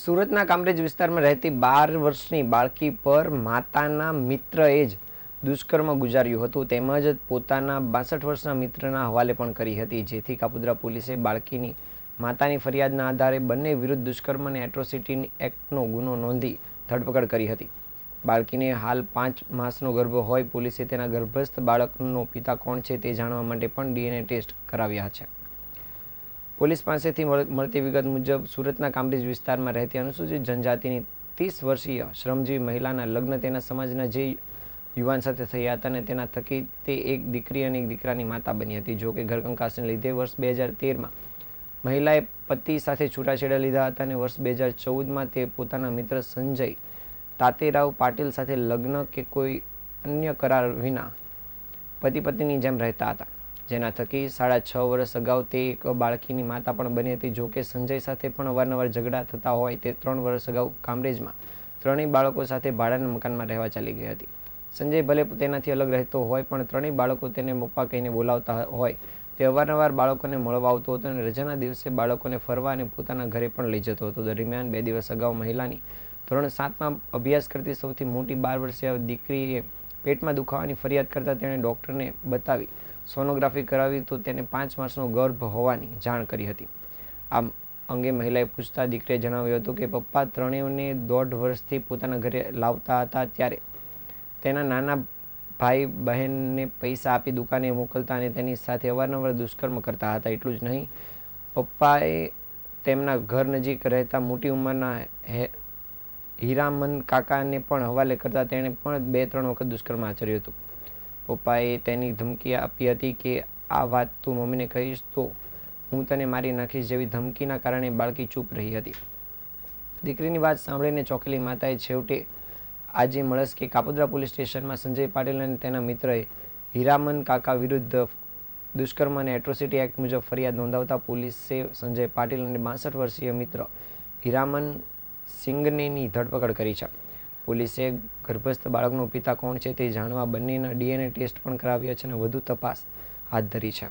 સુરતના કામરેજ વિસ્તારમાં રહેતી 12 વર્ષની બાળકી પર માતાના મિત્રએ જ દુષ્કર્મ ગુજાર્યું હતું તેમજ પોતાના 62 વર્ષના મિત્રના હવાલે પણ કરી હતી, જેથી કાપોદ્રા પોલીસે બાળકીની માતાની ફરિયાદના આધારે બંને વિરુદ્ધ દુષ્કર્મ અને એટ્રોસિટી એક્ટનો ગુનો નોંધી ધરપકડ કરી હતી. બાળકીને હાલ 5 માસનો ગર્ભ હોય પોલીસે તેના ગર્ભસ્થ બાળકનો પિતા કોણ છે તે જાણવા માટે પણ DNA ટેસ્ટ કરાવ્યા છે. પોલીસ પાસેથી મળતી વિગત મુજબ સુરતના કામરેજ વિસ્તારમાં રહેતી અનુસૂચિત જનજાતિની 30 વર્ષીય શ્રમજીવી મહિલાના લગ્ન તેના સમાજના જે યુવાન સાથે થયા હતા અને તેના થકી તે એક દીકરી અને એક દીકરાની માતા બની હતી. જોકે ઘરકંકાસને લીધે વર્ષ 2013માં મહિલાએ પતિ સાથે છૂટાછેડા લીધા હતા અને વર્ષ 2014માં તે પોતાના મિત્ર સંજય તાતેરાવ પાટીલ સાથે લગ્ન કે કોઈ અન્ય કરાર વિના પતિ પત્નીની જેમ રહેતા હતા, જેના થકી 6.5 વર્ષ અગાઉ તે એક બાળકીની માતા પણ બની હતી. જોકે સંજય સાથે પણ અવારનવાર ઝઘડા થતા હોય તે 3 વર્ષ અગાઉ કામરેજમાં 3 બાળકો સાથે ભાડાના મકાનમાં રહેવા ચાલી ગઈ હતી. સંજય ભલે તેનાથી અલગ રહેતો હોય પણ 3 બાળકો તેને પપ્પા કહીને બોલાવતા હોય તે અવારનવાર બાળકોને મળવા આવતો હતો અને રજાના દિવસે બાળકોને ફરવા અને પોતાના ઘરે પણ લઈ જતો હતો. દરમિયાન 2 દિવસ અગાઉ મહિલાની ધોરણ 7માં અભ્યાસ કરતી સૌથી મોટી 12 વર્ષીય દીકરીએ પેટમાં દુખાવાની ફરિયાદ કરતાં તેણે ડૉક્ટરને બતાવી સોનોગ્રાફી કરાવી તો તેને 5 માસનો ગર્ભ હોવાની જાણ કરી હતી. આ અંગે મહિલાએ પૂછતા દીકરીએ જણાવ્યું હતું કે પપ્પા ત્રણેયને 1.5 વર્ષથી પોતાના ઘરે લાવતા હતા, ત્યારે તેના નાના ભાઈ બહેનને પૈસા આપી દુકાને મોકલતા અને તેની સાથે અવારનવાર દુષ્કર્મ કરતા હતા. એટલું જ નહીં, પપ્પાએ તેમના ઘર નજીક રહેતા મોટી ઉંમરના હીરામન કાકાને પણ હવાલે કરતા તેણે પણ 2-3 વખત દુષ્કર્મ આચર્યું હતું. પપ્પાએ તેની ધમકી આપી હતી કે આ વાત તું મમ્મીને કહીશ તો હું તને મારી નાખીશ જેવી ધમકીના કારણે બાળકી ચૂપ રહી હતી. દીકરીની વાત સાંભળીને ચોંકેલી માતાએ છેવટે આજે મળસ્કે કાપોદ્રા પોલીસ સ્ટેશનમાં સંજય પાટીલ અને તેના મિત્રએ હીરામન કાકા વિરુદ્ધ દુષ્કર્મ અને એટ્રોસિટી એક્ટ મુજબ ફરિયાદ નોંધાવતા પોલીસે સંજય પાટીલ અને 62 વર્ષીય મિત્ર હીરામન સિંગનેની ધરપકડ કરી છે. પોલીસે ગર્ભસ્થ બાળકનો પિતા કોણ છે તે જાણવા બંનેના DNA ટેસ્ટ પણ કરાવ્યા છે અને વધુ તપાસ હાથ ધરી છે.